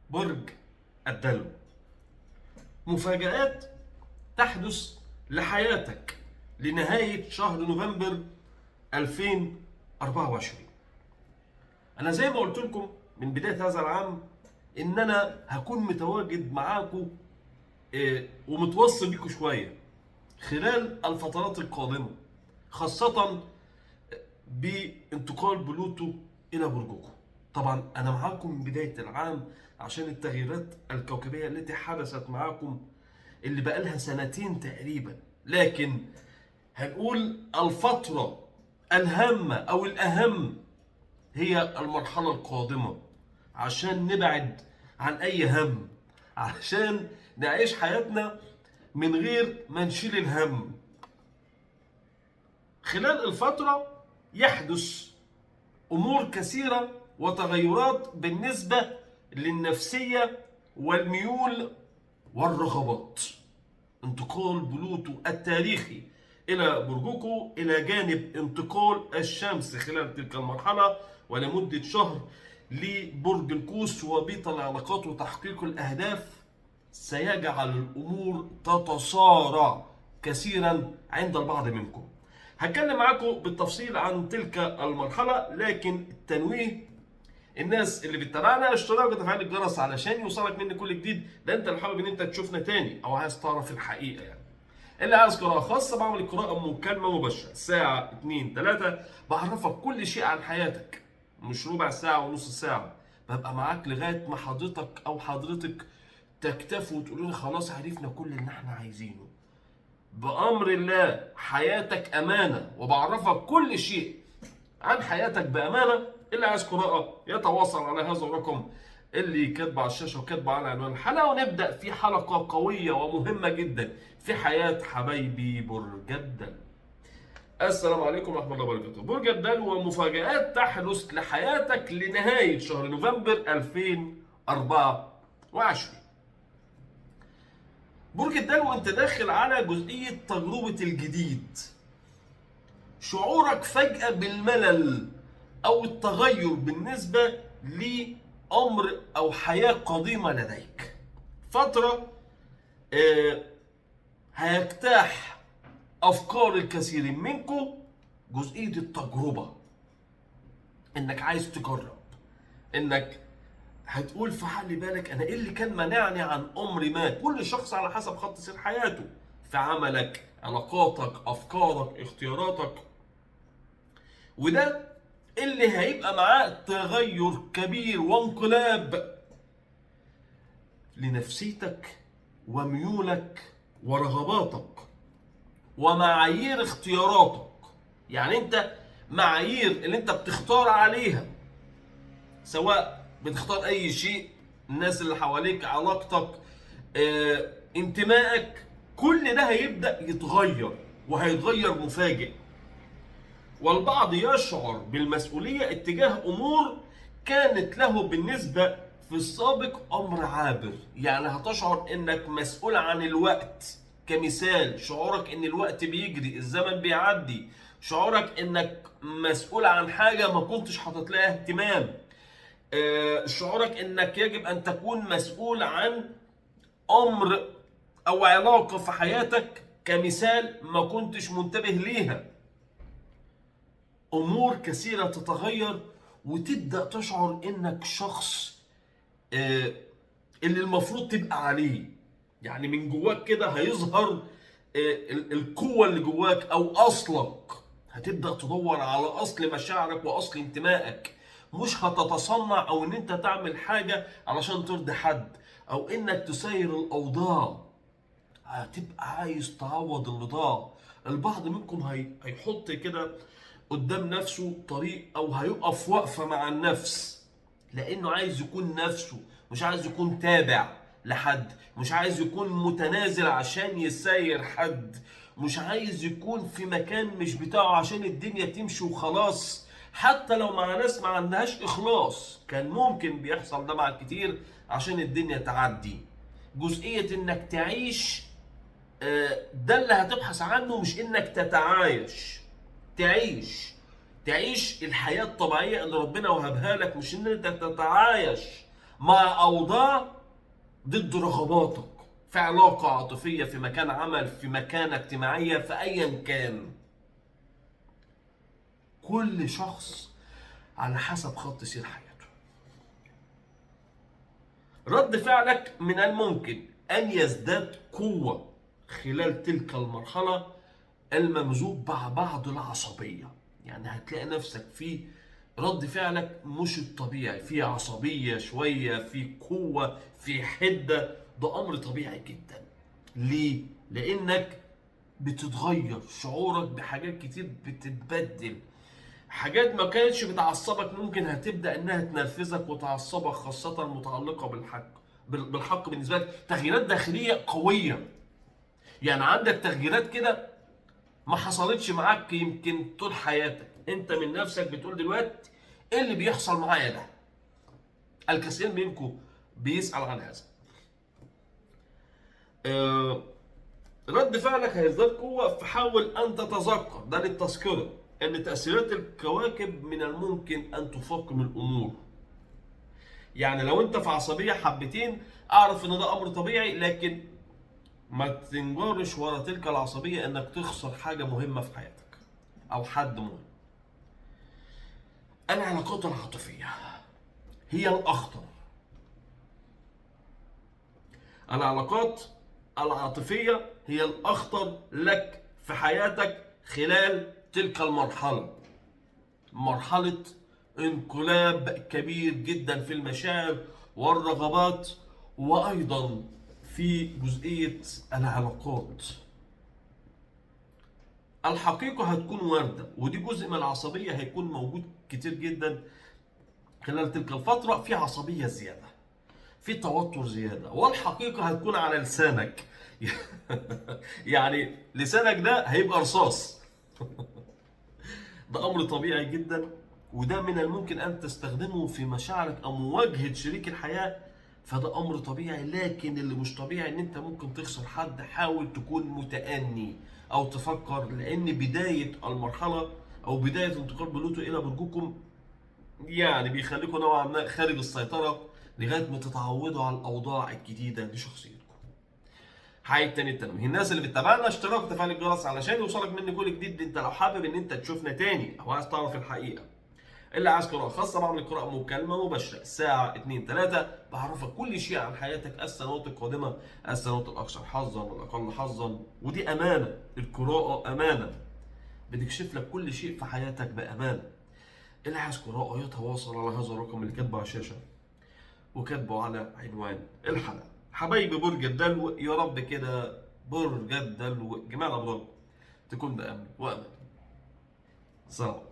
برج الدلو. مفاجآت تحدث لحياتك لنهاية شهر نوفمبر 2024. أنا زي ما قلت لكم من بداية هذا العام إن أنا هكون متواجد معاكم ومتوصل بيكم شوية خلال الفترات القادمة، خاصة بانتقال بلوتو إلى برجكم. طبعا أنا معاكم من بداية العام عشان التغييرات الكوكبية التي حدثت معاكم اللي بقالها سنتين تقريبا، لكن هنقول الفترة الهامة أو الأهم هي المرحلة القادمة، عشان نبعد عن أي هم، عشان نعيش حياتنا من غير ما نشيل الهم. خلال الفترة يحدث أمور كثيرة وتغيرات بالنسبة للنفسية والميول والرغبات. انتقال بلوتو التاريخي إلى برجكم إلى جانب انتقال الشمس خلال تلك المرحلة ولمدة شهر لبرج القوس وبيت العلاقات وتحقيق الأهداف، سيجعل الأمور تتصارع كثيرا عند البعض منكم. هتكلم معاكم بالتفصيل عن تلك المرحلة، لكن التنويه الناس اللي بتتابعنا اشتراك وتفعيل الجرس علشان يوصلك مني كل جديد، ده انت اللي حابب ان انت تشوفنا تاني او عايز تعرف الحقيقه يعني. اللي عايز قراءه خاصه بعمل قراءه مكالمه مباشره ساعه 2 3، بعرفك كل شيء عن حياتك، مش ربع ساعه ونص ساعه، ببقى معاك لغايه ما حضرتك او حضرتك تكتفوا وتقولوا لي خلاص عرفنا كل اللي احنا عايزينه. بأمر الله حياتك أمانة، وبعرفك كل شيء عن حياتك بأمانة. اللي عايز قراءة يتواصل على هذا الرقم اللي كاتبه على الشاشة وكاتبه على عنوان الحلقة، ونبدأ في حلقة قوية ومهمة جدا في حياة حبايبي برج الدلو. السلام عليكم ورحمة الله وبركاته. برج الدلو ومفاجآت تحدث لحياتك لنهاية شهر نوفمبر 2024. برج الدلو انت داخل على جزئية تجربة الجديد، شعورك فجأة بالملل أو التغير بالنسبة لأمر أو حياة قديمة لديك. فترة هيجتاح أفكار الكثيرين منكم جزئية التجربة، إنك عايز تجرب، إنك هتقول في حل بالك أنا إيه اللي كان منعني عن أمر ما. كل شخص على حسب خط سير حياته، في عملك، علاقاتك، أفكارك، اختياراتك، وده اللي هيبقى معاه تغير كبير وانقلاب لنفسيتك وميولك ورغباتك ومعايير اختياراتك. يعني انت معايير اللي انت بتختار عليها، سواء بتختار اي شيء، الناس اللي حواليك، علاقتك، انتمائك، كل ده هيبدأ يتغير وهيتغير مفاجئ. والبعض يشعر بالمسؤولية اتجاه أمور كانت له بالنسبة في السابق أمر عابر. يعني هتشعر إنك مسؤول عن الوقت، كمثال شعورك إن الوقت بيجري، الزمن بيعدي، شعورك إنك مسؤول عن حاجة ما كنتش حاطط لها اهتمام، شعورك إنك يجب أن تكون مسؤول عن أمر أو علاقة في حياتك كمثال ما كنتش منتبه ليها. امور كثيره تتغير وتبدا تشعر انك شخص اللي المفروض تبقى عليه. يعني من جواك كده هيظهر القوه اللي جواك او اصلك، هتبدا تدور على اصل مشاعرك واصل انتمائك. مش هتتصنع او ان انت تعمل حاجه علشان ترضي حد او انك تسير الاوضاع، هتبقى عايز تعوض اللي ضاع. البعض منكم هيحط كده قدام نفسه طريق او هيقف وقفه مع النفس، لانه عايز يكون نفسه، مش عايز يكون تابع لحد، مش عايز يكون متنازل عشان يساير حد، مش عايز يكون في مكان مش بتاعه عشان الدنيا تمشي وخلاص. حتى لو مع ناس ما عندهاش اخلاص، كان ممكن بيحصل ده مع الكتير عشان الدنيا تعدي. جزئية انك تعيش، ده اللي هتبحث عنه، مش انك تتعايش. تعيش الحياة الطبيعية اللي ربنا وهبها لك، مش ان انت تتعايش مع أوضاع ضد رغباتك، في علاقة عاطفية، في مكان عمل، في مكانة اجتماعية، في أيا كان. كل شخص على حسب خط سير حياته. رد فعلك من الممكن أن يزداد قوة خلال تلك المرحلة الممزوج مع بعض العصبية. يعني هتلاقي نفسك في رد فعلك مش الطبيعي، في عصبية شوية، في قوة، في حدة. ده أمر طبيعي جدا. ليه؟ لأنك بتتغير، شعورك بحاجات كتير بتتبدل. حاجات ما كانتش بتعصبك ممكن هتبدأ انها تنرفزك وتعصبك، خاصة متعلقة بالحق بالنسبة لك. تغييرات داخلية قوية. يعني عندك تغييرات كده ما حصلتش معاك يمكن طول حياتك، انت من نفسك بتقول دلوقتي ايه اللي بيحصل معايا ده؟ الكثير منكم بيسأل عن هذا. آه، رد فعلك هيزداد قوة، فحاول أن تتذكر، ده للتذكرة، أن تأثيرات الكواكب من الممكن أن تفاقم الأمور. يعني لو أنت في عصبية حبتين، أعرف أن ده أمر طبيعي، لكن ما تنجرش ورا تلك العصبية أنك تخسر حاجة مهمة في حياتك أو حد مهم. العلاقات العاطفية هي الأخطر. العلاقات العاطفية هي الأخطر لك في حياتك خلال تلك المرحلة. مرحلة انقلاب كبير جدا في المشاعر والرغبات، وأيضا في جزئية العلاقات. الحقيقة هتكون واردة، ودي جزء من العصبية هيكون موجود كتير جدا خلال تلك الفترة. في عصبية زيادة، في توتر زيادة، والحقيقة هتكون على لسانك. يعني لسانك ده هيبقى رصاص. ده أمر طبيعي جدا، وده من الممكن أن تستخدمه في مشاعرك أو مواجهة شريك الحياة. فده أمر طبيعي، لكن اللي مش طبيعي إن أنت ممكن تخسر حد. حاول تكون متأني أو تفكر، لأن بداية المرحلة أو بداية انتقال بلوتو إلى برجكم يعني بيخليكم نوعا ما خارج السيطرة لغاية ما تتعودوا على الأوضاع الجديدة لشخصيتكم. حاجة تاني التنويه، الناس اللي بتتابعنا اشتراك وتفعيل الجرس علشان يوصلك مني كل جديد. انت لو حابب ان انت تشوفنا تاني او عايز تعرف الحقيقة، اللي عايز قراءة خاصة بعمل قراءة مكالمة مباشرة ساعة 2-3، بعرفك كل شيء عن حياتك، السنوات القادمة، السنوات الأكثر حظا والأقل حظا. ودي أمانة، القراءة أمانة، بتكشف لك كل شيء في حياتك بأمانة. اللي عايز قراءة يتواصل على هذا الرقم اللي كاتبه على الشاشة وكاتبه على عنوان الحلقة. حبايبي برج الدلو، يا رب كده برج الدلو جميع الأبراج تكون بأمن وأمان. سلام.